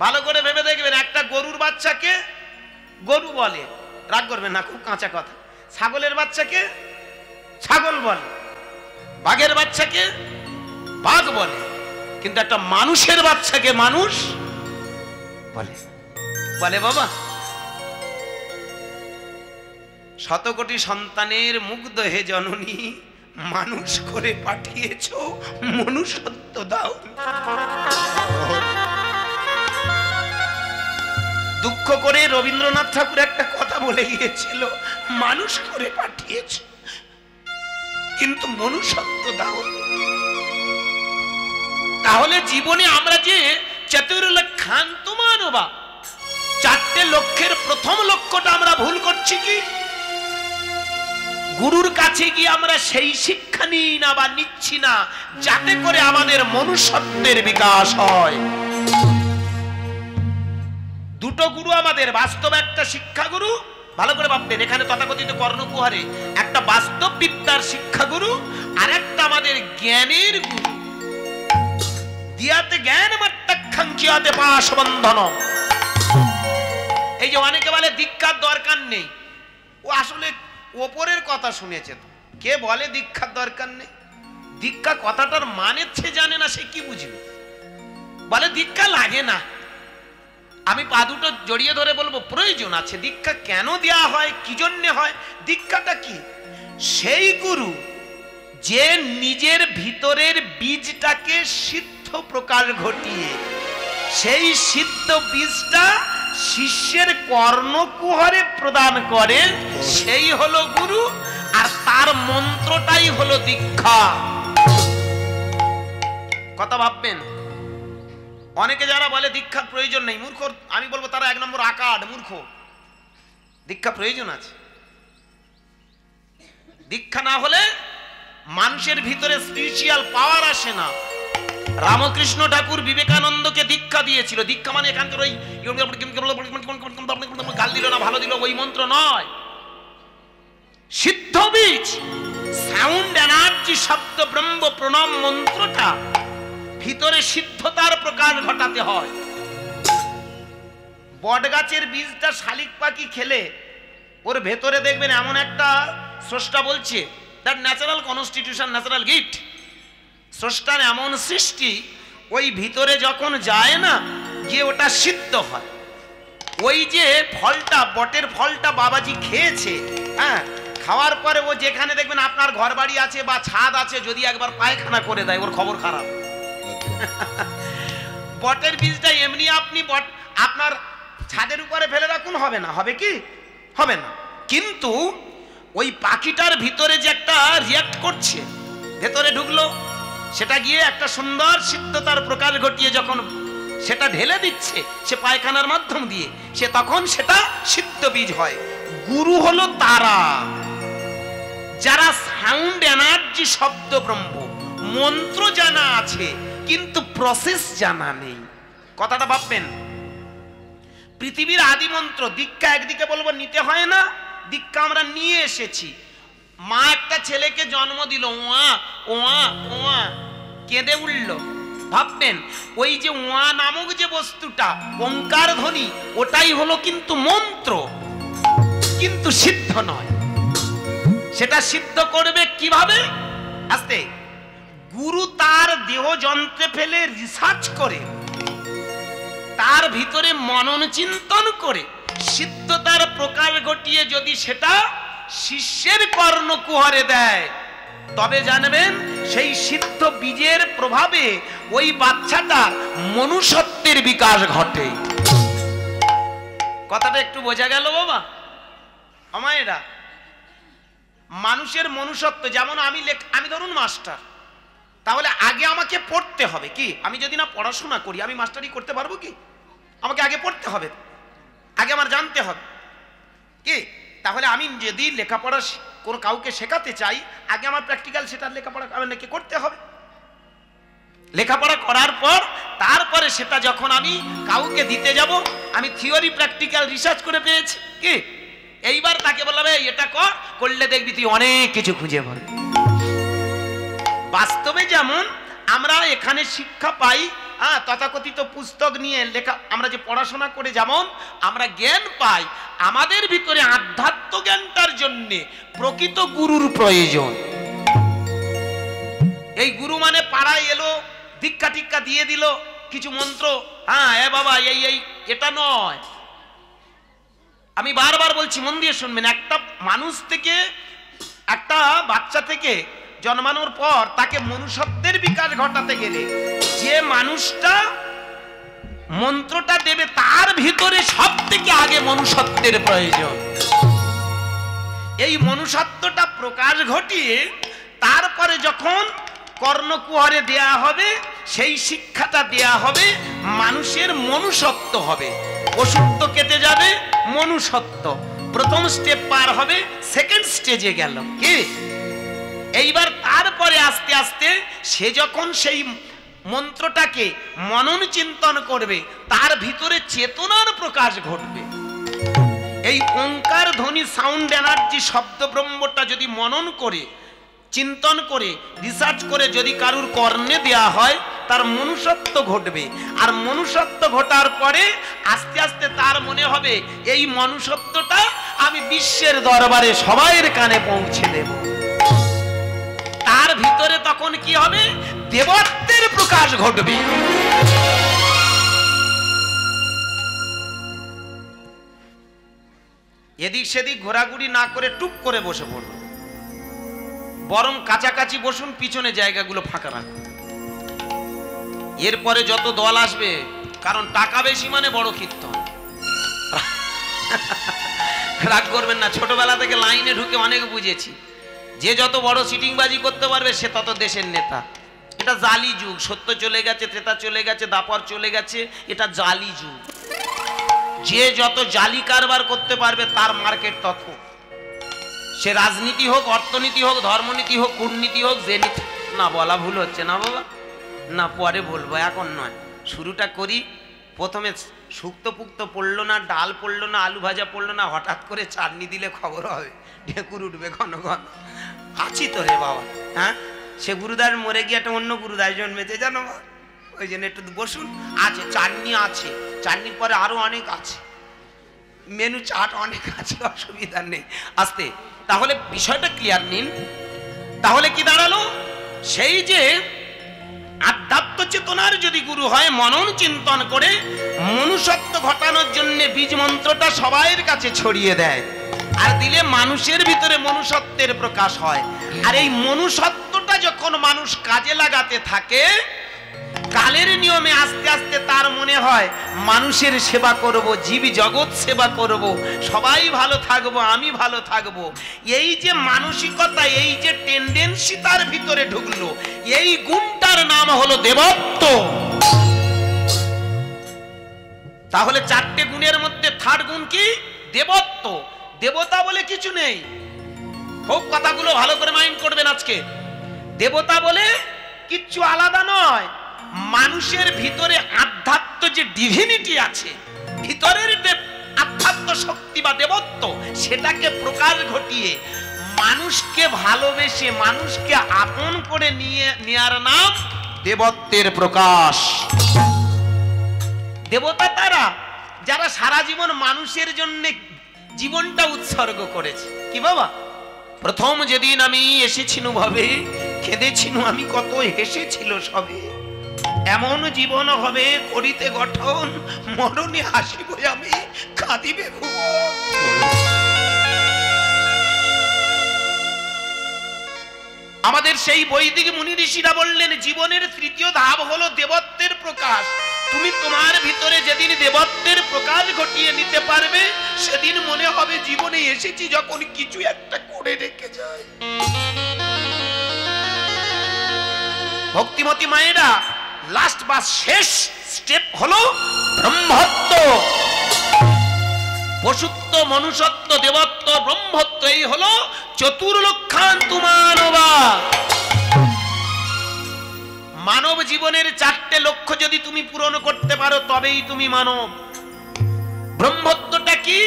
ভালো করে ভেবে দেখবেন, একটা গরুর বাচ্চাকে গরু বলে, রাগ করবেন না, খুব কাঁচা কথা। ছাগলের বাচ্চাকে ছাগল বলে, বাঘের বাচ্চাকে বাঘ বলে, কিন্তু একটা মানুষের বাচ্চাকে মানুষ বলে। বলে বাবা, শত কোটি সন্তানের মুগ্ধ হে জননী, মানুষ করে পাঠিয়েছ, মনুষ্যত্ব দাও। দুঃখ করে রবীন্দ্রনাথ ঠাকুর একটা কথা বলে গিয়েছিল, মানুষ করে পাঠিয়েছ কিন্তু মনুষ্যত্ব দাও। তাহলে জীবনে আমরা যে চতুর্লক্ষান্ত মানবা, 4টে লক্ষ্যের প্রথম লক্ষ্যটা আমরা ভুল করছি কি? গুরুর কাছে গিয়ে আমরা সেই শিক্ষা নিই না বা নিচ্ছি না যাতে করে আমাদের মনুষ্যত্বের বিকাশ হয়। দুটো গুরু আমাদের, বাস্তব একটা শিক্ষাগুরু, ভালো করে ভাববেন, এখানে তথাকথিত কর্ণকুহারে একটা বাস্তব বিদ্যার শিক্ষাগুরু, আর একটা আমাদের জ্ঞানের গুরু। দিয়াতে জ্ঞান মাত্রাক্ষাঙ্কিয়াতে পাশবন্ধন। এই যে অনেকে বলে দীক্ষার দরকার নেই, ও আসলে ওপরের কথা শুনেছে। তো কে বলে দীক্ষার দরকার নেই? দীক্ষা কথাটার মানে সে জানে না, সে কি বুঝবে? বলে দীক্ষা লাগে না। আমি পা দুটো জড়িয়ে ধরে বলবো প্রয়োজন আছে। দীক্ষা কেন দেয়া হয়, কি জন্য হয়? দীক্ষাটা কি? সেই গুরু যে নিজের ভিতরের বীজটাকে সিদ্ধ প্রকাশ ঘটিয়ে সেই সিদ্ধ বীজটা শিষ্যের কর্ণকুহরে প্রদান করে, সেই হলো গুরু। আর তার মন্ত্রটাই হলো দীক্ষা। কথা ভাববেন। অনেকে যারা বলে দীক্ষার প্রয়োজন নেই, মূর্খ, আমি বলবো তারা 1 নম্বর আকাড মূর্খ। দীক্ষা প্রয়োজন আছে। দীক্ষা না হলে মানুষের ভিতরে স্পিরিচুয়াল পাওয়ার আসে না। রামকৃষ্ণ ঠাকুর বিবেকানন্দকে দীক্ষা দিয়েছিল। দীক্ষা মানে এখানকার ওই গাল দিল না ভালো দিল ওই মন্ত্র নয়, সিদ্ধ বীজ, সাউন্ড এনার্জি, শব্দ ব্রহ্ম প্রণব মন্ত্রটা ভিতরে সিদ্ধতার প্রকাশ ঘটাতে হয়। বট গাছের বীজটা শালিক পাখি খেলে ওর ভেতরে দেখবেন এমন একটা স্রষ্টা বলছে, that natural constitution, natural gift, স্রষ্টার এমন সৃষ্টি, ওই ভিতরে যখন যায় না গিয়ে ওটা সিদ্ধ হয়। ওই যে ফলটা, বটের ফলটা বাবাজি খেয়েছে, হ্যাঁ, খাওয়ার পরে ও যেখানে দেখবেন আপনার ঘর বাড়ি আছে বা ছাদ আছে, যদি একবার পায়খানা করে দেয় ওর খবর খারাপ। বটের বীজটা এমনি আপনি আপনার ছাদের উপরে ফেলে রাখুন, হবে না? হবে কি? হবে না। কিন্তু ওই পাখিটার ভিতরে যে একটা রিয়াক্ট করছে, ভেতরে ঢুকলো, সেটা গিয়ে একটা সুন্দর সিদ্ধতার প্রকাশ ঘটিয়ে যখন সেটা ঢেলে দিচ্ছে সে পায়খানার মাধ্যম দিয়ে, সে তখন সেটা সিদ্ধ বীজ হয়। গুরু হলো তারা যারা সাউন্ড এনার্জি, শব্দ ব্রহ্ম মন্ত্র জানা আছে কিন্তু প্রসেস জানা নেই। কথাটা ভাববেন। পৃথিবীর আদি মন্ত্র দীক্ষা একদিকে বলবো নিতে হয় না, দীক্ষা আমরা নিয়ে এসেছি। মা একটা ছেলেকে জন্ম দিল, ওয়া ওয়া ওয়া কেঁদে উঠল, ভাববেন ওই যে ওয়া নামক যে বস্তুটা, ওঙ্কার ধ্বনি, ওটাই হলো কিন্তু মন্ত্র, কিন্তু সিদ্ধ নয়। সেটা সিদ্ধ করবে কিভাবে? আস্তে। গুরু তার দেহ যন্ত্রে ফেলে রিসার্চ করে, তার ভিতরে মনন চিন্তন করে সিদ্ধতার প্রকাশ ঘটিয়ে যদি সেটা শিষ্যের কর্ণকুহরে দেয়, তবে জানবেন সেই সিদ্ধ বীজের প্রভাবে ওই বাচ্চাটার মনুষ্যত্বের বিকাশ ঘটে। কথাটা একটু বোঝা গেল বাবা? আমায়রা, মানুষের মনুষ্যত্ব যেমন আমি ধরুন মাস্টার, তাহলে আগে আমাকে পড়তে হবে কি? আমি যদি না পড়াশোনা করি আমি মাস্টারি করতে পারবো কি? আমাকে আগে পড়তে হবে, আগে আমার জানতে হবে কি? তাহলে আমি যদি লেখাপড়া কোন কাউকে শেখাতে চাই, আগে আমার প্র্যাকটিক্যাল সেটার লেখাপড়া আমাকে করতে হবে। লেখাপড়া করার পর তারপরে সেটা যখন আমি কাউকে দিতে যাব, আমি থিওরি প্র্যাকটিক্যাল রিসার্চ করে পেয়েছি কি? এইবার তাকে বললাম এটা করলে দেখবি তুই অনেক কিছু খুঁজে পাবি। বাস্তবে যেমন আমরা এখানে শিক্ষা পাই, তথাকথিত পুস্তক নিয়ে লেখা, আমরা যে পড়াশোনা করে যেমন আমরা জ্ঞান পাই, আমাদের ভিতরে আধ্যাত্ম জ্ঞানটার জন্য প্রকৃত গুরুর প্রয়োজন। এই গুরু মানে পাড়ায় এলো, দীক্ষা টিক্ষা দিয়ে দিল কিছু মন্ত্র, এ বাবা এই এটা নয়। আমি বারবার বলছি, মন দিয়ে শুনবেন, একটা মানুষ থেকে, একটা বাচ্চা থেকে জন্মানোর পর তাকে মনুষ্যত্বের বিকাশ ঘটাতে গেলে যে মানুষটা মন্ত্রটা দেবে তার ভিতরে সব থেকে আগে মনুষ্যত্বের প্রয়োজন। এই মনুষ্যত্বটা প্রকাশ ঘটিয়ে তারপরে যখন কর্ণকুহরে দেয়া হবে, সেই শিক্ষাটা দেয়া হবে, মানুষের মনুষ্যত্ব হবে। পশুত্ব কেটে যাবে, মনুষ্যত্ব প্রথম স্টেপ পার হবে, সেকেন্ড স্টেজে গেল কি। এইবার তারপরে আস্তে আস্তে সে যখন সেই মন্ত্রটাকে মনন চিন্তন করবে, তার ভিতরে চেতনার প্রকাশ ঘটবে। এই ওঙ্কার ধ্বনি সাউন্ড এনার্জি শব্দ ব্রহ্মটা যদি মনন করে, চিন্তন করে, রিসার্চ করে যদি কারুর কর্ণে দেয়া হয়, তার মনুষ্যত্ব ঘটবে। আর মনুষ্যত্ব ঘটার পরে আস্তে আস্তে তার মনে হবে এই মনুষ্যত্বটা আমি বিশ্বের দরবারে সবাইয়ের কানে পৌঁছে দেব। তার ভিতরে তখন কি হবে? দেবত্বের প্রকাশ ঘটবে। এদিক সেদিক ঘোরাঘুরি না করে টুপ করে বসে পড়ুন, বরং কাছাকাছি বসুন, পিছনে জায়গাগুলো ফাঁকা রাখুন। এরপরে যত দল আসবে, কারণ টাকা বেশি মানে বড় কীর্তন, রাগ করবেন না। ছোটবেলা থেকে লাইনে ঢুকে অনেক বুঝেছি, যে যত বড় সিটিংবাজি করতে পারবে সে তত দেশের নেতা। এটা জালি যুগ, সত্য চলে গেছে, ত্রেতা চলে গেছে, দাপর চলে গেছে, এটা জালি যুগ। যে যত জালি কারবার করতে পারবে তার মার্কেট তত। সে রাজনীতি হোক, অর্থনীতি হোক, ধর্মনীতি হোক, কূটনীতি হোক, যে নীতি না, বলা ভুল হচ্ছে না বাবা, না পরে বলবো, এখন নয়, শুরুটা করি। প্রথমে শুক্তো পুক্তো পড়লো না, ডাল পড়লো না, আলু ভাজা পড়লো না, হঠাৎ করে চাটনি দিলে খবর হবে, ঢেকুর উঠবে ঘন ঘন। আছি তো রে বাবা, সে গুরুদার মরে গিয়ে একটা অন্য গুরুদার জন্মেছে জানো, ওই জন্য একটু বসুন। আছে চাটনি, আছে চাটনির পরে আরো অনেক আছে, মেনু চাট অনেক আছে, অসুবিধা নেই, আস্তে। তাহলে বিষয়টা ক্লিয়ার নিন। তাহলে কি দাঁড়ালো? সেই যে আধ্যাত্ম চেতনার যদি গুরু হয়, মনন চিন্তন করে মনুষ্যত্ব ঘটানোর জন্য বীজ মন্ত্রটা সবাইয়ের কাছে ছড়িয়ে দেয়, আর দিলে মানুষের ভিতরে মনুষ্যত্বের প্রকাশ হয়। আর এই মনুষ্যত্বটা যখন মানুষ কাজে লাগাতে থাকে, কালের নিয়মে আস্তে আস্তে তার মনে হয় মানুষের সেবা করব, জীব জগৎ সেবা করব, সবাই ভালো থাকবো, আমি ভালো থাকবো। এই যে মানসিকতা, এই যে টেন্ডেন্সি তার ভিতরে ঢুকলো, এই গুণটার নাম হলো দেবত্ব। তাহলে চারটে গুণের মধ্যে থার্ড গুণ কি? দেবত্ব। দেবতা বলে কিছু নেই, খুব কথাগুলো ভালো করে মাইন্ড করবেন আজকে। দেবতা বলে কিচ্ছু আলাদা নয়, মানুষের ভিতরে আধ্যাত্ম যে ডিভিনিটি আছে, ভিতরের আধ্যাত্ম শক্তি বা দেবত্ব, সেটাকে প্রকাশ ঘটিয়ে মানুষকে ভালোবেসে, মানুষকে আপন করে নেয়ার নাম দেবত্বের প্রকাশ। দেবতা তারা যারা সারা জীবন মানুষের জন্য জীবনটা উৎসর্গ করেছে। কি বাবা, প্রথম যেদিন আমি এসেছিনু ভাবে, কেঁদেছিনু আমি, কত হেসেছিল সবে, এমন জীবন হবে করিতে গঠন, মরণে হাসিব আমি, কাঁদিবে ভুবন। আমাদের সেই বৈদিক মুনি ঋষিরা বললেন, জীবনের তৃতীয় ধাপ হলো দেবত্বের প্রকাশ। তুমি তোমার ভিতরে যেদিন দেবত্বের প্রকাশ ঘটিয়ে নিতে পারবে, সেদিন মনে হবে জীবনে এসেছি যখন কিছু একটা করে রেখে যায়। ভক্তিমতী মায়েরা, লাস্ট বা শেষ স্টেপ হলো ব্রহ্মত্ব। পশুত্ব, মনুষ্যত্ব, দেবত্ব, ব্রহ্মত্ব, এই হলো চতুর্লক্ষান্তু মানবা। মানব জীবনের চারটে লক্ষ্য যদি তুমি পূরণ করতে পারো, তবেই তুমি মানব। ব্রহ্মত্বটা কি?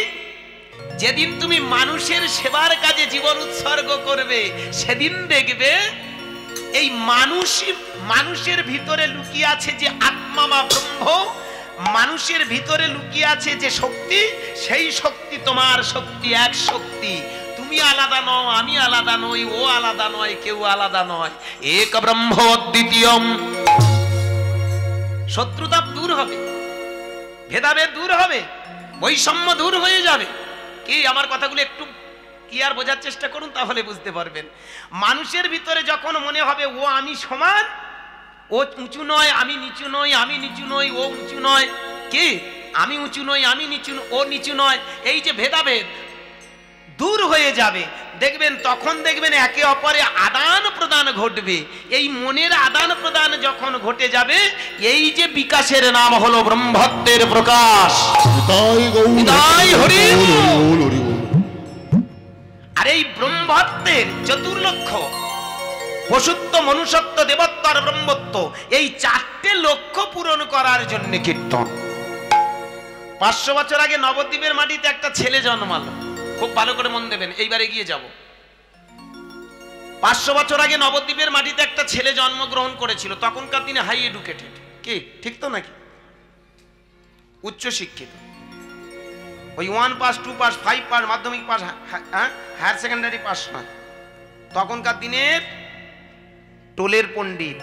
যেদিন তুমি মানুষের সেবার কাজে জীবন উৎসর্গ করবে, সেদিন দেখবে এই মানুষের ভিতরে লুকিয়ে আছে যে আত্মা বা ব্রহ্ম, মানুষের ভিতরে লুকিয়ে আছে যে শক্তি, সেই শক্তি তোমার শক্তি, এক শক্তি। তুমি আলাদা নও, আমি আলাদা নই, ও আলাদা নয়, কেউ আলাদা নয়। এক ব্রহ্ম অদ্বিতীয়ম। শত্রুতা দূর হবে, ভেদাভেদ দূর হবে, বৈষম্য দূর হয়ে যাবে। কি আমার কথাগুলো একটু কি আর বোঝার চেষ্টা করুন, তাহলে বুঝতে পারবেন। মানুষের ভিতরে যখন মনে হবে ও আমি সমান, ও উঁচু নয় আমি নিচু নই, আমি নিচু নই ও উঁচু নয়, কি আমি উঁচু নই আমি নিচু, ও নিচু নয়, এই যে ভেদাভেদ দূর হয়ে যাবে। দেখবেন তখন দেখবেন একে অপরে আদান প্রদান ঘটবে। এই মনের আদান প্রদান যখন ঘটে যাবে, এই যে বিকাশের নাম হলো ব্রহ্মত্বের প্রকাশ। আর এই ব্রহ্মত্বের চতুর্লক্ষ, পশুত্ব, মনুষ্যত্ব, দেবত্ব আর ব্রহ্মত্ব, এই চারটে লক্ষ্য পূরণ করার জন্য কীর্তন। 500 বছর আগে নবদ্বীপের মাটিতে একটা ছেলে জন্মালো। খুব ভালো করে মন দেবেন, এইবার এগিয়ে যাব। 500 বছর আগে নবদ্বীপের মাটিতে একটা ছেলে জন্মগ্রহণ করেছিল। তখনকার দিনে হাই এডুকেটেড, কি ঠিক তো নাকি? উচ্চ শিক্ষিত, ওই 1 পাস 2 পাস 5 পাস মাধ্যমিক পাস, হায়ার সেকেন্ডারি পাস নয়। তখনকার দিনের টোলের পণ্ডিত।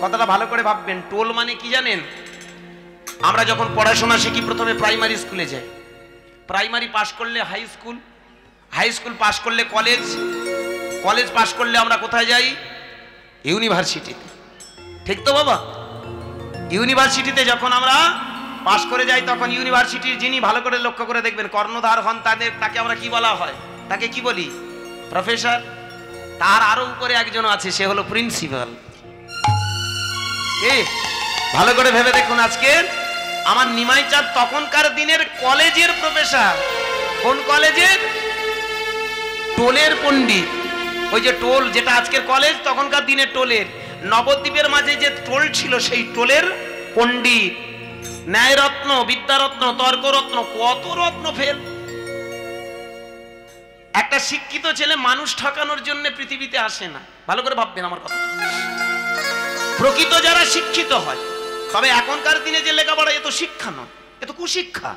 কথাটা ভালো করে ভাববেন। টোল মানে কি জানেন? আমরা যখন পড়াশোনা শিখি প্রথমে প্রাইমারি স্কুলে যাই, প্রাইমারি পাস করলে high school, high school pass করলে কলেজ, কলেজ পাস করলে আমরা কোথায় যাই? ইউনিভার্সিটিতে, ঠিক তো বাবা? ইউনিভার্সিটিতে যখন আমরা পাস করে যাই, তখন ইউনিভার্সিটির যিনি, ভালো করে লক্ষ্য করে দেখবেন, কর্ণধার হন, তাকে আমরা কি বলা হয়? তাকে কি বলি? প্রফেসর। তার আরো উপরে একজন আছে, সে হলো প্রিন্সিপাল। ভালো করে ভেবে দেখুন, আজকে আমার নিমাই চাঁদ তখনকার দিনের কলেজের প্রফেসর। কোন কলেজের? টোলের পণ্ডিত। ওই যে টোল, যেটা আজকের কলেজ, তখনকার দিনে টোলের। নবদ্বীপের মাঝে যে টোল ছিল, সেই টোলের পণ্ডিত। ন্যায়রত্ন, বিদ্যারত্ন, তর্করত্ন, কত রত্ন ফেল। একটা শিক্ষিত ছেলে মানুষ ঠকানোর জন্য পৃথিবীতে আসে না। ভালো করে ভাববেন আমার কথা। প্রকৃত যারা শিক্ষিত হয়, তবে এখনকার দিনে যে লেখাপড়া, এ তো শিক্ষা নয়, এ তো কুশিক্ষা।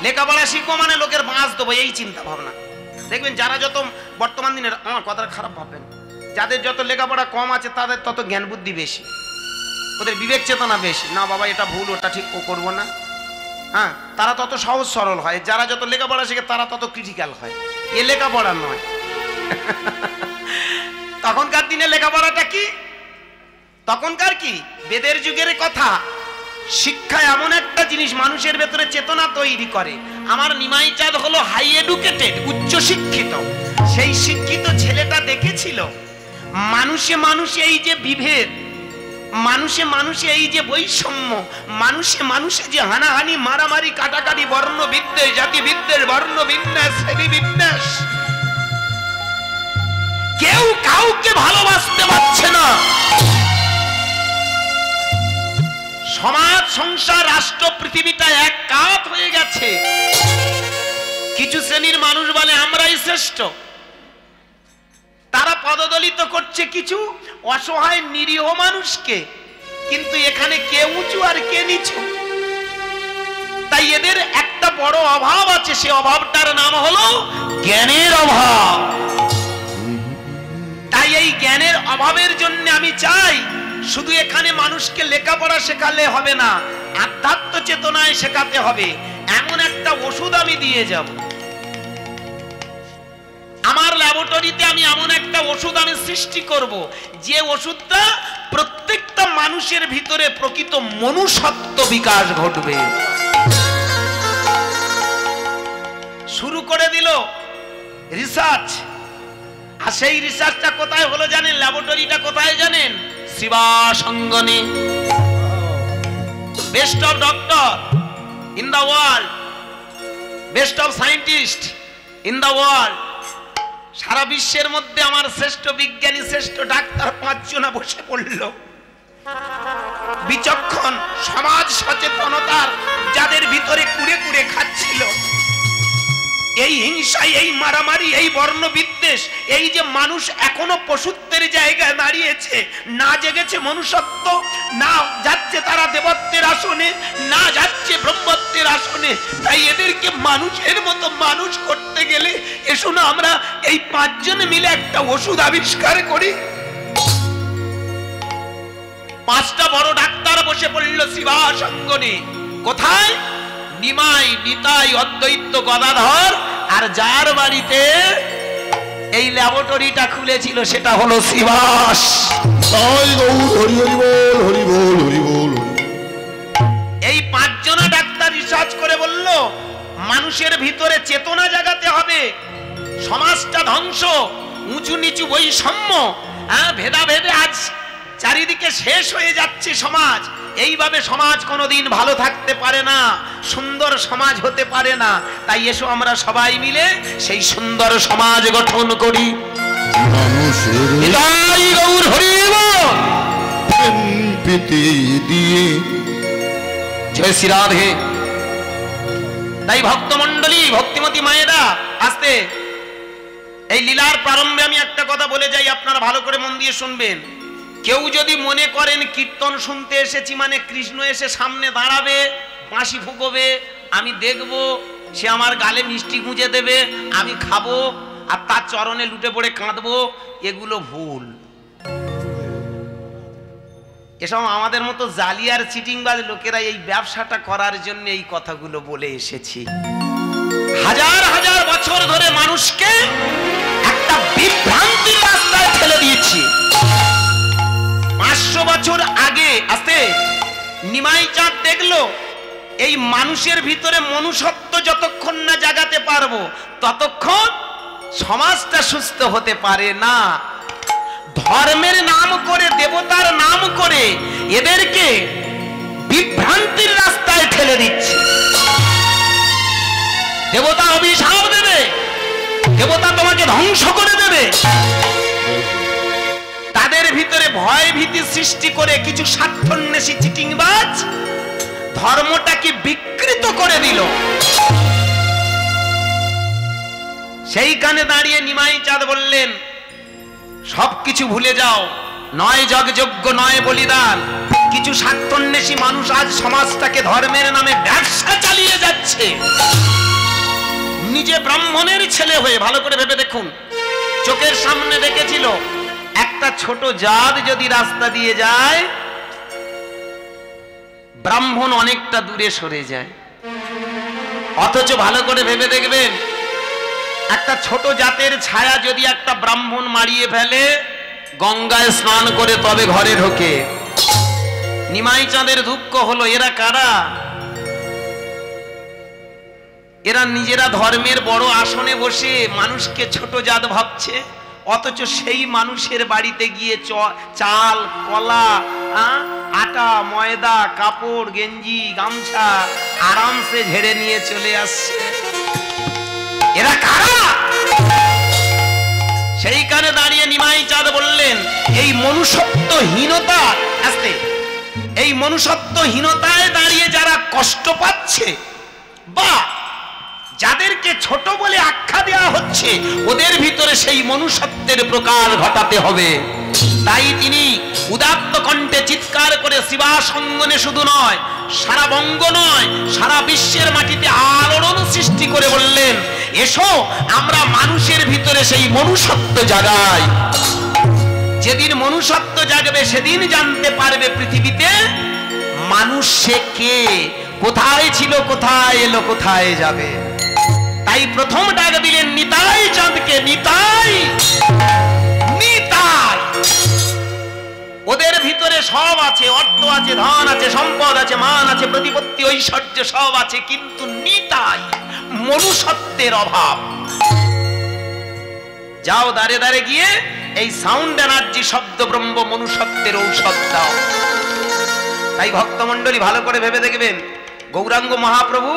লেখাপড়া শিখবো মানে লোকের বাঁশ দেবো, এই চিন্তা ভাবনা। দেখবেন যারা যত বর্তমান দিনের, আমার কথাটা খারাপ ভাববেন, যাদের যত লেখাপড়া কম আছে, তাদের তত জ্ঞান বুদ্ধি বেশি, ওদের বিবেক চেতনা বেশি। না বাবা এটা ভুল, ওটা ঠিক, ও করবো না, হ্যাঁ, তারা তত সহজ সরল হয়। যারা যত লেখাপড়া শিখে, তারা তত ক্রিটিক্যাল হয়। এ লেখাপড়া নয়। তখনকার দিনে লেখাপড়াটা কি? তখনকার কি বেদের যুগের কথা। শিক্ষা এমন একটা জিনিস মানুষের ভেতরে চেতনা তৈরি করে। আমার নিমাই চাঁদ হলো হাই এডুকেটেড, উচ্চ শিক্ষিত। সেই শিক্ষিত ছেলেটা দেখেছিল মানুষে মানুষে এই যে বিভেদ, মানুষে মানুষে এই যে বৈষম্য, মানুষে মানুষে যে হানাহানি, মারামারি, কাটাকাটি, বর্ণ বিদ্বেষ, জাতি বিদ্বেষ, বর্ণ বিন্যাস, শ্রেণী বিন্যাস, কেউ কাউকে ভালোবাসতে পারছে না। সমাজ, সংসার, রাষ্ট্র, পৃথিবীটা এক কাত হয়ে গেছে। কিছু শ্রেণীর মানুষ বলে আমরাই শ্রেষ্ঠ, তারা পদদলিত করছে কিছু অসহায় নিরীহ মানুষকে। কিন্তু এখানে কে উঁচু আর কে নিচু? তাই এদের একটা বড় অভাব আছে, সে অভাবটার নাম হলো জ্ঞানের অভাব। তাই এই জ্ঞানের অভাবের জন্য আমি চাই, শুধু এখানে মানুষকে লেখাপড়া শেখালে হবে না, আধ্যাত্ম চেতনায় শেখাতে হবে। এমন একটা ওষুধ আমি দিয়ে যাব। আমার ল্যাবরেটরিতে আমি এমন একটা ওষুধ আমি সৃষ্টি করব, যে ওষুধটা প্রত্যেকটা মানুষের ভিতরে প্রকৃত মনুষ্যত্ব বিকাশ ঘটবে। শুরু করে দিল রিসার্চ। আর সেই রিসার্চটা কোথায় হলো জানেন? ল্যাবরেটরিটা কোথায় জানেন? শিবাসঙ্গনে। Best of doctor in the world, best of scientist in the world. সারা বিশ্বের মধ্যে আমার শ্রেষ্ঠ বিজ্ঞানী, শ্রেষ্ঠ ডাক্তার 5 জনা বসে পড়ল। বিচক্ষণ, সমাজ সচেতনতার যাদের ভিতরে কুড়ে কুড়ে খাচ্ছিল, এই হিংসায়, এই মারামারি, এই বর্ণ বিদ্বেষ, এই যে মানুষ এখনো পশুত্বের জায়গায় দাঁড়িয়েছে, না জেগেছে মনুষ্যত্ব, না যাচ্ছে তারা দেবত্বের আসনে, না যাচ্ছে ব্রহ্মত্বের আসনে। তাই এদেরকে মানুষের মতো মানুষ করতে গেলে এসো না আমরা এই 5 জনে মিলে একটা ওষুধ আবিষ্কার করি। 5টা বড় ডাক্তার বসে পড়ল শিবাসঙ্গনে। কোথায়? নিমাই, নিতাই, অদ্বৈত, গদাধর, আর যার বাড়িতে এই ল্যাবরেটরিটা খুলেছিল সেটা হলো শিবাস। এই 5 জনা ডাক্তার রিসার্চ করে বলল মানুষের ভিতরে চেতনা জাগাতে হবে। সমাজটা ধ্বংস, উঁচু নিচু বৈষম্য, ভেদাভেদে আজ চারিদিকে শেষ হয়ে যাচ্ছে সমাজ। এইভাবে সমাজ কোনোদিন ভালো থাকতে পারে না, সুন্দর সমাজ হতে পারে না। তাই এসো আমরা সবাই মিলে সেই সুন্দর সমাজ গঠন করি। জয় শ্রী রাধে। তাই ভক্তমণ্ডলী, ভক্তিমতী মায়েরা, আসতে এই লীলার প্রারম্ভে আমি একটা কথা বলে যাই, আপনারা ভালো করে মন দিয়ে শুনবেন। কেউ যদি মনে করেন কীর্তন শুনতে এসেছি মানে কৃষ্ণ এসে সামনে দাঁড়াবে, বাঁশি ফুঁকবে, আমি দেখব, সে আমার গালে মিষ্টি গুঁজে দেবে, আমি খাবো আর তার চরণে লুটে পড়ে কাঁদবো, এগুলো ভুল। এসব আমাদের মতো জালি আর চিটিংবাজ লোকেরা এই ব্যবসাটা করার জন্য এই কথাগুলো বলে এসেছি। হাজার হাজার বছর ধরে মানুষকে একটা বিভ্রান্তির রাস্তায় ঠেলে দিয়েছি। 500 বছর আগে আসতে নিমাই চাঁদ দেখলো এই মানুষের ভিতরে মনুষ্যত্ব যতক্ষণ না জাগাতে পারবো ততক্ষণ সমাজটা সুস্থ হতে পারে না। ধর্মের নাম করে, দেবতার নাম করে এদেরকে বিভ্রান্তির রাস্তায় ঠেলে দিচ্ছে। দেবতা অভিশাপ দেবে, দেবতা তোমাকে ধ্বংস করে দেবে। তাদের ভিতরে ভয় ভীতি সৃষ্টি করে কিছু স্বার্থান্বেষী চিটিংবাজ ধর্মটাকে বিকৃত করে দিল। সেইখানে দাঁড়িয়ে নিমাই চাঁদ বললেন সবকিছু ভুলে যাও, নয় যজ্ঞ, নয় বলিদান। কিছু স্বার্থান্বেষী মানুষ আজ সমাজটাকে ধর্মের নামে ব্যবসা চালিয়ে যাচ্ছে। নিজে ব্রাহ্মণের ছেলে হয়ে, ভালো করে ভেবে দেখুন, চোখের সামনে দেখেছিল একটা ছোট জাত যদি রাস্তা দিয়ে যায় ব্রাহ্মণ অনেকটা দূরে সরে যায়। অথচ ভালো করে ভেবে দেখবেন একটা ছোট জাতের ছায়া যদি একটা ব্রাহ্মণ মারিয়ে ফেলে, গঙ্গায় স্নান করে তবে ঘরে ঢোকে। নিমাই চাঁদের দুঃখ হলো এরা কারা? এরা নিজেরা ধর্মের বড় আসনে বসে মানুষকে ছোট জাত ভাবছে, অথচ সেই মানুষের বাড়িতে গিয়ে চাল, কলা, আটা, ময়দা, কাপড়, গেঞ্জি, গামছা আরামসে ঝেড়ে নিয়ে চলে আসছে। এরা কারা? সেইখানে দাঁড়িয়ে নিমাই চাঁদ বললেন এই মনুষ্যত্বহীনতা, আস্তে, এই মনুষ্যত্বহীনতায় দাঁড়িয়ে যারা কষ্ট পাচ্ছে বা যাদেরকে ছোট বলে আখ্যা দেওয়া হচ্ছে ওদের ভিতরে সেই মনুষ্যত্বের প্রকার ঘটাতে হবে। তাই তিনি উদাত্ত কণ্ঠে চিৎকার করে শিবাসঙ্গনে শুধু নয়, সারা বঙ্গ নয়, সারা বিশ্বের মাটিতে আলোড়ন সৃষ্টি করে বললেন এসো আমরা মানুষের ভিতরে সেই মনুষ্যত্ব জাগাই। যেদিন মনুষ্যত্ব জাগবে সেদিন জানতে পারবে পৃথিবীতে মানুষ সে কে, কোথায় ছিল, কোথায় এলো, কোথায় যাবে। তাই প্রথম ডাক দিলেন নিতাই চাঁদকে, নিতাই, নিতাই। ওদের ভিতরে সব আছে, অর্থ আছে, ধন আছে, সম্পদ আছে, মান আছে, প্রতিপত্তি, ঐশ্বর্য সব আছে, কিন্তু নিতাই, মনুষ্যত্বের অভাব। যাও দাঁড়ে দাঁড়ে গিয়ে এই সাউন্ড এনার্জি শব্দ ব্রহ্ম মনুষ্যত্বের ঔষধ দাও। তাই ভক্তমণ্ডলী ভালো করে ভেবে দেখবেন, গৌরাঙ্গ মহাপ্রভু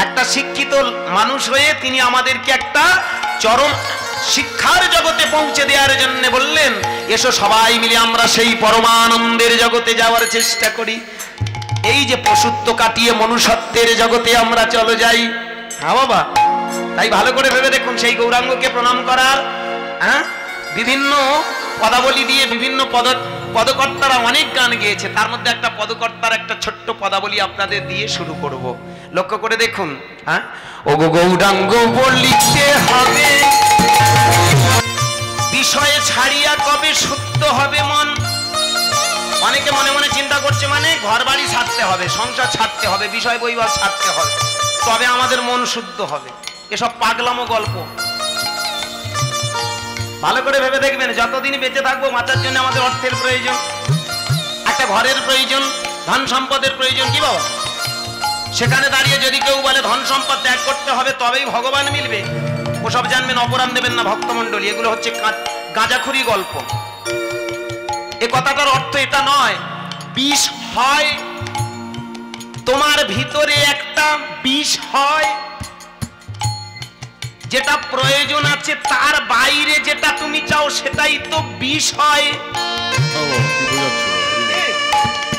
একটা শিক্ষিত মানুষ হয়ে তিনি আমাদেরকে একটা চরম শিক্ষার জগতে পৌঁছে দেওয়ার জন্য বললেন এসো সবাই মিলে আমরা সেই পরমানন্দের জগতে যাওয়ার চেষ্টা করি। এই যে পশুত্ব কাটিয়ে মনুষ্যত্বের জগতে আমরা চলে যাই। হ্যাঁ বাবা, তাই ভালো করে ভেবে দেখুন, সেই গৌরাঙ্গকে প্রণাম করার বিভিন্ন পদাবলী দিয়ে বিভিন্ন পদকর্তারা অনেক গান গেয়েছে, তার মধ্যে একটা পদকর্তার একটা ছোট্ট পদাবলী আপনাদের দিয়ে শুরু করব। লক্ষ্য করে দেখুন, ও গো গৌরাঙ্গ লিখতে হবে, বিষয়ে ছাড়িয়া কবে শুদ্ধ হবে মন। অনেকে মনে মনে চিন্তা করছে মানে ঘর বাড়ি ছাড়তে হবে, সংসার ছাড়তে হবে, বিষয় বৈবাহ ছাড়তে হবে, তবে আমাদের মন শুদ্ধ হবে। এসব পাগলামো গল্প। ভালো করে ভেবে দেখবেন, যতদিন বেঁচে থাকবো বাঁচার জন্য আমাদের অর্থের প্রয়োজন, একটা ঘরের প্রয়োজন, ধন সম্পদের প্রয়োজন, কি বাবা? সেখানে দাঁড়িয়ে যদি কেউ বলে ধন সম্পদ ত্যাগ করতে হবে তবেই ভগবান মিলবে, ওসব জানবেন, অপরাধ দেবেন না ভক্তমণ্ডলী, এগুলো হচ্ছে গাঁজাখুরি গল্প। এ কথাটার অর্থ এটা নয় বিষ হয়, তোমার ভিতরে একটা বিষ হয়, যেটা প্রয়োজন আছে তার বাইরে যেটা তুমি চাও সেটাই তো বিষ হয়।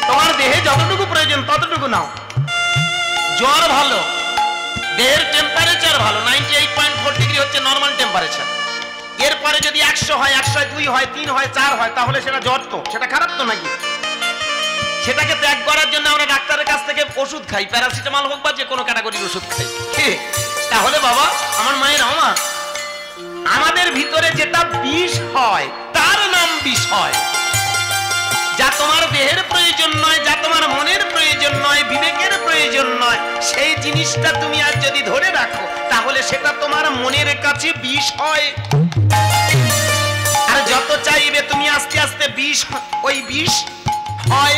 তোমার দেহে যতটুকু প্রয়োজন ততটুকু নাও। জ্বর ভালো, দেহের টেম্পারেচার ভালো, 98.4 ডিগ্রি হচ্ছে নরমাল টেম্পারেচার। এরপরে যদি 100 হয়, 102 হয়, 3 হয়, 4 হয়, তাহলে সেটা জ্বর, তো সেটা খারাপ তো নাকি? সেটাকে ত্যাগ করার জন্য আমরা ডাক্তারের কাছ থেকে ওষুধ খাই, প্যারাসিটামল হোক বা যে কোনো ক্যাটাগরির ওষুধ খাই। তাহলে বাবা আমার মায়ের আমার, আমাদের ভিতরে যেটা বিষ হয় তার নাম বিষয়। যা তোমার দেহের প্রয়োজন নয়, যা তোমার মনের প্রয়োজন নয়, বিবেকের প্রয়োজন নয়, সেই জিনিসটা তুমি আজ যদি ধরে রাখো তাহলে সেটা তোমার মনের কাছে বিষ হয়। আর যত চাইবে তুমি আস্তে আস্তে বিষ, ওই বিষ হয়।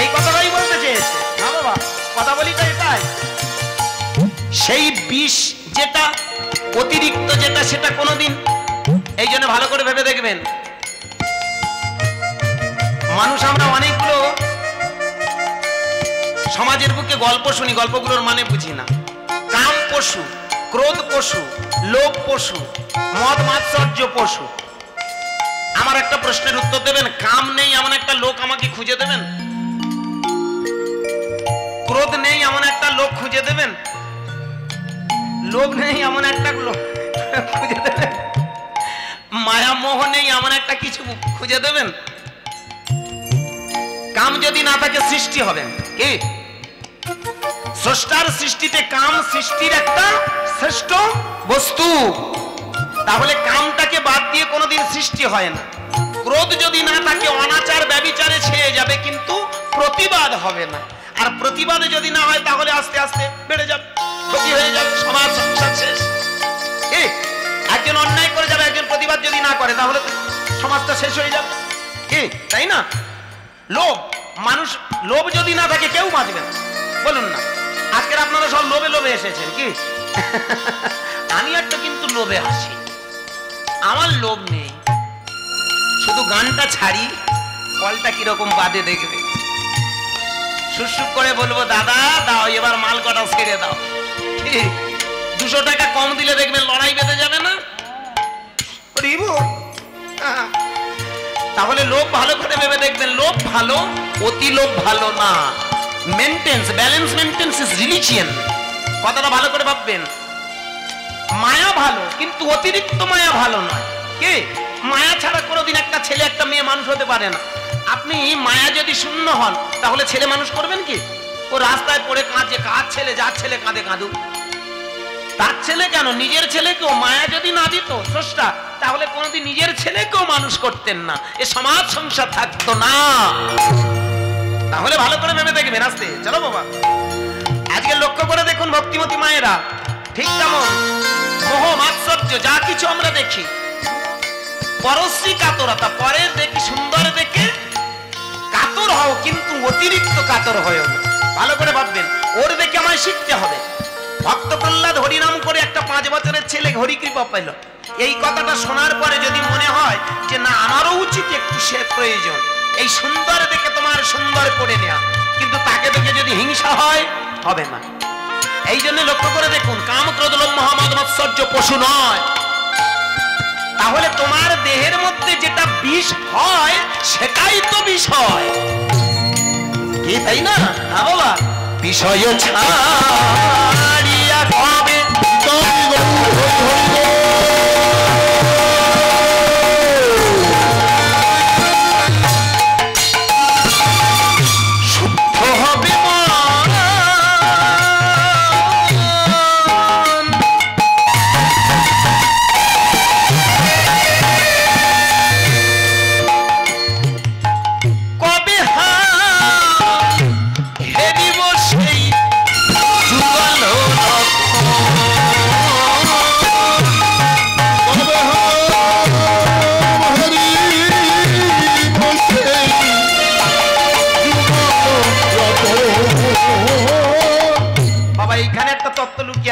এই কথাটাই বলতে চেয়েছে না বাবা, কথা বলি তো এটাই। সেই বিষ যেটা অতিরিক্ত, যেটা সেটা কোনোদিন, এই জন্য ভালো করে ভেবে দেখবেন, মানুষ আমরা অনেকগুলো সমাজের বুকে গল্প শুনি, গল্পগুলোর মানে বুঝি না। কাম পশু, ক্রোধ পশু, লোভ পশু, মদ মাৎসর্য পশু। আমার একটা প্রশ্নের উত্তর দেবেন, কাম নেই এমন একটা লোক আমাকে খুঁজে দেবেন? ক্রোধ নেই এমন একটা লোক খুঁজে দেবেন? লোভ নেই এমন একটা লোক খুঁজে দেবেন? মায়া মোহ নেই এমন একটা কিছু খুঁজে দেবেন? কাম যদি না থাকে সৃষ্টি হবেন কি? স্রষ্টার সৃষ্টিতে কাম সৃষ্টির একটা শ্রেষ্ঠ বস্তু। তাহলে কামটাকে বাদ দিয়ে কোনোদিন সৃষ্টি হয় না। ক্রোধ যদি না থাকে অনাচার ব্যভিচারে ছেয়ে যাবে, কিন্তু প্রতিবাদ হবে না। আর প্রতিবাদে যদি না হয় তাহলে আস্তে আস্তে বেড়ে যাবে, ক্ষতি হয়ে যাবে, সমাজ সংসার শেষ। একজন অন্যায় করে যাবে, একজন প্রতিবাদ যদি না করে তাহলে সমাজটা শেষ হয়ে যাবে, কি তাই না? লোভ, মানুষ লোভ যদি না থাকে কেউ বাঁচবে না, বলুন না। আজকের আপনারা সব লোভে লোভে এসেছেন কি? আমি একটা কিন্তু লোভে আসি, আমার লোভ নেই। শুধু গানটা ছাড়ি, কলটা কিরকম বাদে দেখবে, সুসুক করে বলবো দাদা দাও এবার মাল কটা ছেড়ে দাও। 200 টাকা কম দিলে দেখবেন লড়াই বেঁধে যাবে না? তাহলে লোভ ভালো করে ভেবে দেখবেন, লোভ ভালো, অতি লোভ ভালো না। Maintenance, balance maintenance is religion. কথাটা ভালো করে ভাববেন। মায়া ভালো, কিন্তু অতিরিক্ত মায়া ভালো নয়। কি? মায়া ছাড়া কোনোদিন একটা ছেলে একটা মেয়ে মানুষ হতে পারে না। আপনি মায়া যদি শূন্য হন তাহলে ছেলে মানুষ করবেন কি? ও রাস্তায় পড়ে কাঁদছে, কার ছেলে, যার ছেলে কাঁদে কাঁদুক, তার ছেলে কেন, নিজের ছেলেকেও মায়া যদি না দিত স্রষ্টা, তাহলে কোনোদিন নিজের ছেলেকেও মানুষ করতেন না, এ সমাজ সংসার থাকতো না। তাহলে ভালো করে ভেবে দেখবেন। আসতে চলো বাবা, আজকে লক্ষ্য করে দেখুন ভক্তিমতী মায়েরা, ঠিক তেমন মোহ মাৎসর্য যা কিছু আমরা দেখি, পরশ্রী কাতরতা, পরের দেখি সুন্দর দেখে কাতর হও, কিন্তু অতিরিক্ত কাতর হয়েও না। ভালো করে ভাববেন, ওর দেখে আমায় শিখতে হবে। ভক্ত প্রহ্লাদ হরিনাম করে একটা 5 বছরের ছেলে হরিকৃপা পেল। এই কথাটা শোনার পরে যদি মনে হয় যে না আমারও উচিত একটু সে প্রয়োজন, এই সুন্দর দেখে তোমার সুন্দর করে নেওয়া, কিন্তু তাকে দেখে যদি হিংসা হয় হবে না। এই জন্য লক্ষ্য করে দেখুন, কাম ক্রোধ লোভ মোহ মদ মাৎসর্য পশু নয়। তাহলে তোমার দেহের মধ্যে যেটা বিষ হয় সেটাই তো বিষয়, কি তাই না? হ্যাঁ বাবা, বিষয় ছাড়িয়া কবে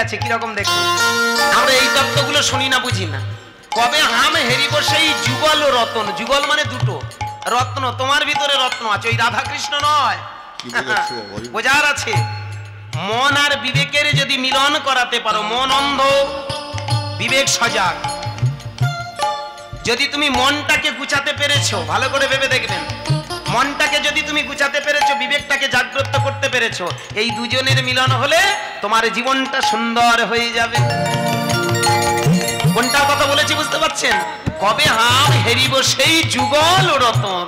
আছে কিরকম দেখুন। আমরা এই তত্ত্বগুলো শুনি না, বুঝি না। কবে হাম হেরিব সেই যুগল রতন, যুগল মানে দুটো, রত্ন, তোমার ভিতরে রত্ন আছে, ওই রাধা কৃষ্ণ নয়, বোঝার আছে। মন আর বিবেকের যদি মিলন করাতে পারো, মন অন্ধ বিবেক সজাগ, যদি তুমি মনটাকে গুছাতে পেরেছো, ভালো করে ভেবে দেখবেন, মনটাকে যদি তুমি গুছাতে পেরেছো, বিবেকটাকে জাগ্রত করতে পেরেছো, এই দুজনের মিলন হলে তোমার জীবনটা সুন্দর হয়ে যাবে। কোনটার কথা বলেছি বুঝতে পারছেন? কবে হাম হেরিব সেই যুগল রতন,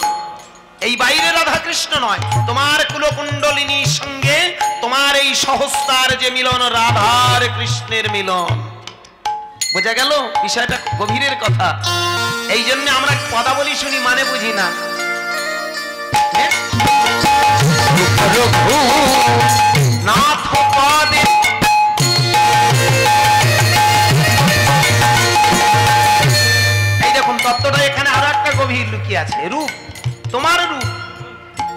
এই বাইরে রাধা কৃষ্ণ নয়, তোমার কুলকুণ্ডলিনীর সঙ্গে তোমার এই সহস্রার যে মিলন, রাধার কৃষ্ণের মিলন। বোঝা গেল বিষয়টা? গভীরের কথা। এই জন্য আমরা পদাবলী শুনি, মানে বুঝি না। নাথ পদে এই দেখুন তত্ত্বটা এখানে আরো একটা গভীর লুকিয়ে আছে। রূপ, তোমার রূপ,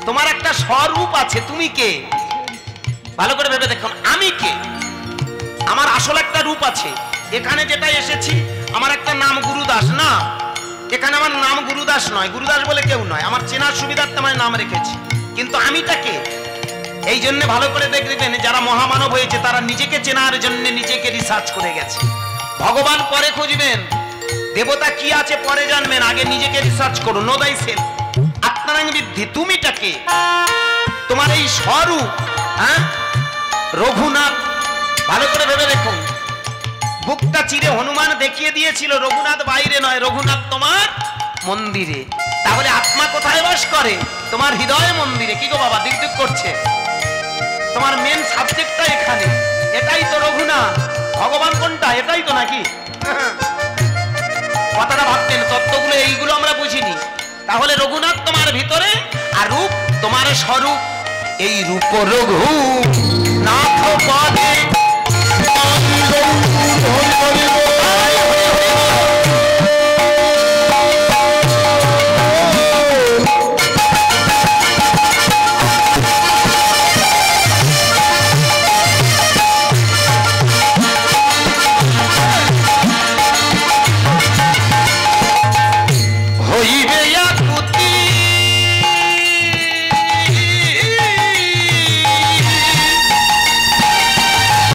তোমার একটা স্বরূপ আছে। তুমি কে? ভালো করে ভেবে দেখুন, আমি কে? আমার আসল একটা রূপ আছে। এখানে যেটা এসেছি, আমার একটা নাম গুরুদাস না, এখানে আমার নাম গুরুদাস নয়, গুরুদাস বলে কেউ নয়, আমার চেনার সুবিধার্থে আমার নাম রেখেছি, কিন্তু আমিটা কে? এই জন্য ভালো করে দেখবেন, যারা মহামানব হয়েছে তারা নিজেকে চেনার জন্য নিজেকে রিসার্চ করে গেছে। ভগবান পরে খুঁজবেন, দেবতা কি আছে পরে জানবেন, আগে নিজেকে রিসার্চ করুন। নো দাই সেলফ, আত্মারাং বিদ্ধি, তুমিটা কে? তোমার এই স্বরূপ, হ্যাঁ? রঘুনাথ, ভালো করে ভেবে দেখুন, বুকটা চিরে হনুমান দেখিয়ে দিয়েছিল রঘুনাথ বাইরে নয়, রঘুনাথ তোমার মন্দিরে। তাহলে আত্মা কোথায় বাস করে? তোমার হৃদয় মন্দিরে। কি গো বাবা, দিক দিক করছে? তোমার মেন সাবজেক্টটা এখানে, এটাই তো রঘুনাথ। ভগবান কোনটা? এটাই তো নাকি? কথাটা ভাবতেন, তত্ত্বগুলো এইগুলো আমরা বুঝিনি। তাহলে রঘুনাথ তোমার ভিতরে, আর রূপ তোমার স্বরূপ। এই রূপ রঘু নাথ পদে